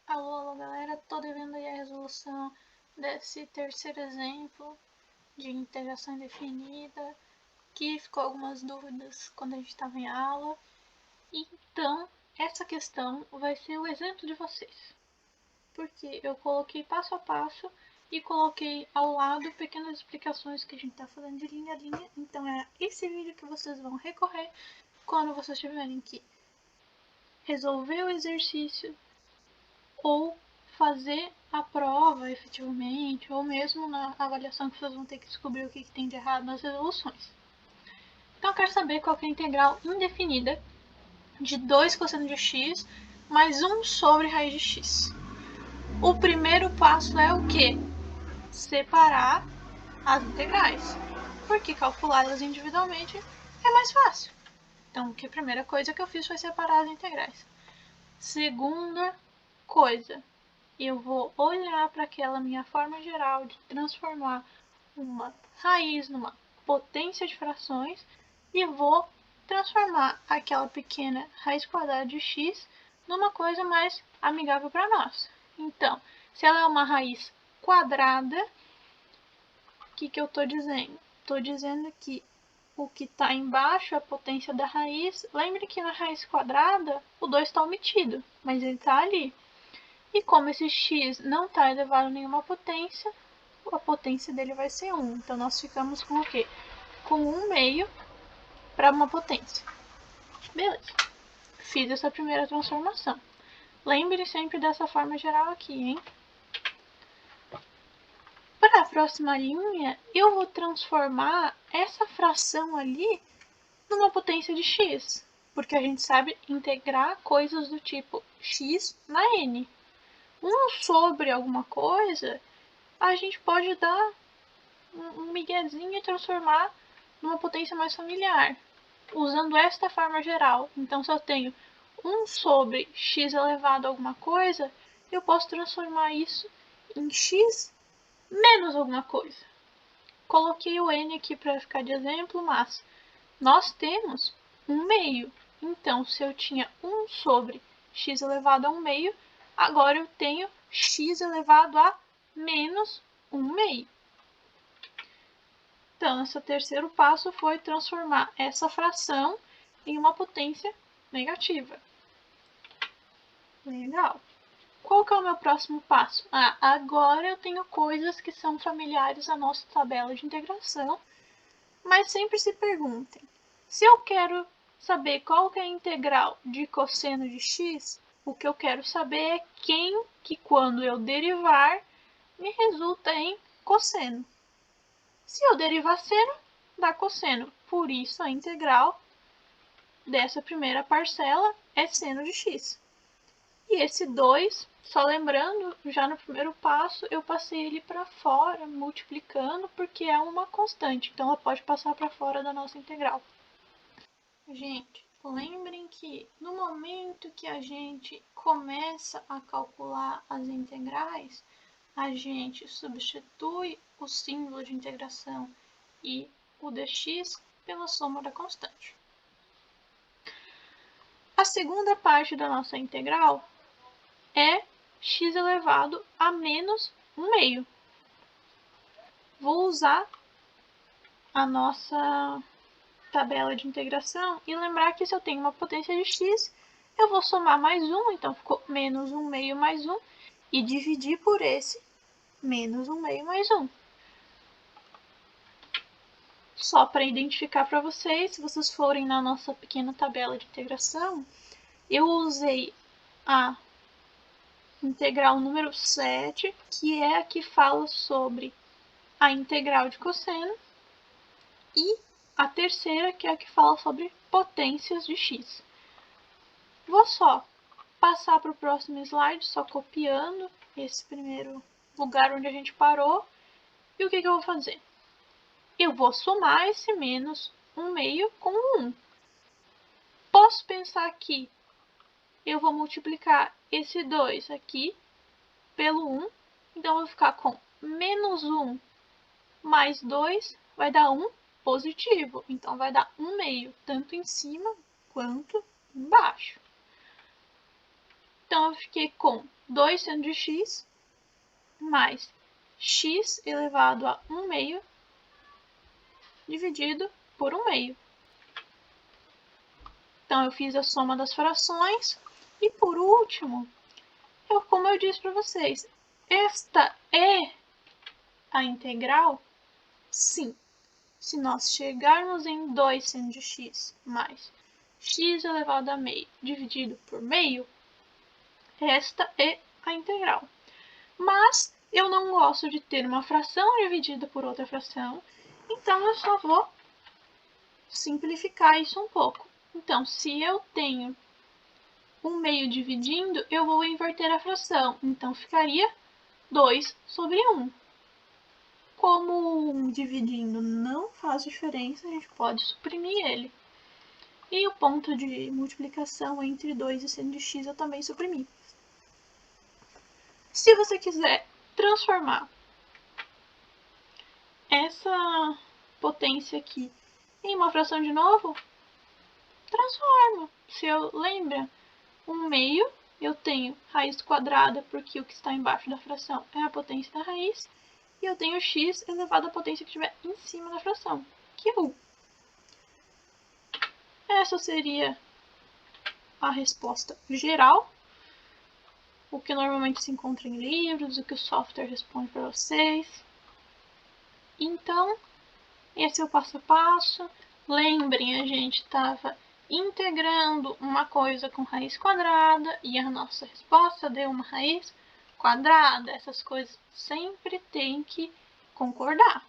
Alô, alô galera, tô devendo aí a resolução desse terceiro exemplo de integração indefinida, que ficou algumas dúvidas quando a gente estava em aula. Então, essa questão vai ser o exemplo de vocês, porque eu coloquei passo a passo e coloquei ao lado pequenas explicações que a gente está fazendo de linha a linha. Então, é esse vídeo que vocês vão recorrer quando vocês tiverem que resolver o exercício ou fazer a prova efetivamente, ou mesmo na avaliação que vocês vão ter que descobrir o que tem de errado nas resoluções. Então eu quero saber qual é a integral indefinida de 2 cosseno de x mais 1 sobre raiz de x. O primeiro passo é o quê? Separar as integrais, porque calculá-las individualmente é mais fácil. Então, a primeira coisa que eu fiz foi separar as integrais. Segunda coisa, eu vou olhar para aquela minha forma geral de transformar uma raiz numa potência de frações e vou transformar aquela pequena raiz quadrada de x numa coisa mais amigável para nós. Então, se ela é uma raiz quadrada, o que eu estou dizendo? Estou dizendo que o que está embaixo é a potência da raiz. Lembre que na raiz quadrada o 2 está omitido, mas ele está ali. E como esse x não está elevado a nenhuma potência, a potência dele vai ser 1. Então, nós ficamos com o quê? Com 1 meio para uma potência. Beleza. Fiz essa primeira transformação. Lembre sempre dessa forma geral aqui, hein? Para a próxima linha, eu vou transformar essa fração ali numa potência de x, porque a gente sabe integrar coisas do tipo x na n. 1 sobre alguma coisa, a gente pode dar um miguezinho e transformar numa potência mais familiar, usando esta forma geral. Então, se eu tenho 1 sobre x elevado a alguma coisa, eu posso transformar isso em x menos alguma coisa. Coloquei o n aqui para ficar de exemplo, mas nós temos 1 meio. Então, se eu tinha 1 sobre x elevado a 1 meio, agora eu tenho x elevado a menos 1 meio. Então, esse terceiro passo foi transformar essa fração em uma potência negativa. Legal. Qual que é o meu próximo passo? Agora eu tenho coisas que são familiares à nossa tabela de integração, mas sempre se perguntem, se eu quero saber qual que é a integral de cosseno de x, o que eu quero saber é quem que quando eu derivar me resulta em cosseno. Se eu derivar seno, dá cosseno. Por isso, a integral dessa primeira parcela é seno de x. E esse 2, só lembrando, já no primeiro passo, eu passei ele para fora, multiplicando, porque é uma constante. Então, ela pode passar para fora da nossa integral. Gente, lembrem que no momento que a gente começa a calcular as integrais, a gente substitui o símbolo de integração e o dx pela soma da constante. A segunda parte da nossa integral é x elevado a menos 1 meio. Vou usar a nossa tabela de integração e lembrar que se eu tenho uma potência de x, eu vou somar mais 1, então ficou menos 1 meio mais 1, e dividir por esse menos 1 meio mais 1. Só para identificar para vocês, se vocês forem na nossa pequena tabela de integração, eu usei a integral número 7, que é a que fala sobre a integral de cosseno, e a terceira, que é a que fala sobre potências de x. Vou só passar para o próximo slide, só copiando esse primeiro lugar onde a gente parou. E o que eu vou fazer? Eu vou somar esse menos 1 meio com 1. Posso pensar que eu vou multiplicar esse 2 aqui pelo 1. Então, eu vou ficar com menos 1 mais 2 vai dar 1 positivo. Então, vai dar 1 meio, tanto em cima quanto embaixo. Então, eu eu fiquei com 2 seno de x mais x elevado a 1/2 dividido por 1/2. Então, eu fiz a soma das frações. E, por último, como eu disse para vocês, esta é a integral? Sim. Se nós chegarmos em 2 seno de x mais x elevado a meio dividido por meio, esta é a integral. Mas eu não gosto de ter uma fração dividida por outra fração, então eu só vou simplificar isso um pouco. Então, se eu tenho 1/2 dividindo, eu vou inverter a fração. Então, ficaria 2 sobre 1. Como 1 dividindo não faz diferença, a gente pode suprimir ele. E o ponto de multiplicação entre 2 e seno de x eu também suprimi. Se você quiser transformar essa potência aqui em uma fração de novo, transforma. Se eu lembra, 1/2 eu tenho raiz quadrada, porque o que está embaixo da fração é a potência da raiz, e eu tenho x elevado à potência que estiver em cima da fração, que é 1. Essa seria a resposta geral, o que normalmente se encontra em livros, o que o software responde para vocês. Então, esse é o passo a passo. Lembrem, a gente estava integrando uma coisa com raiz quadrada e a nossa resposta deu uma raiz quadrada. Essas coisas sempre tem que concordar.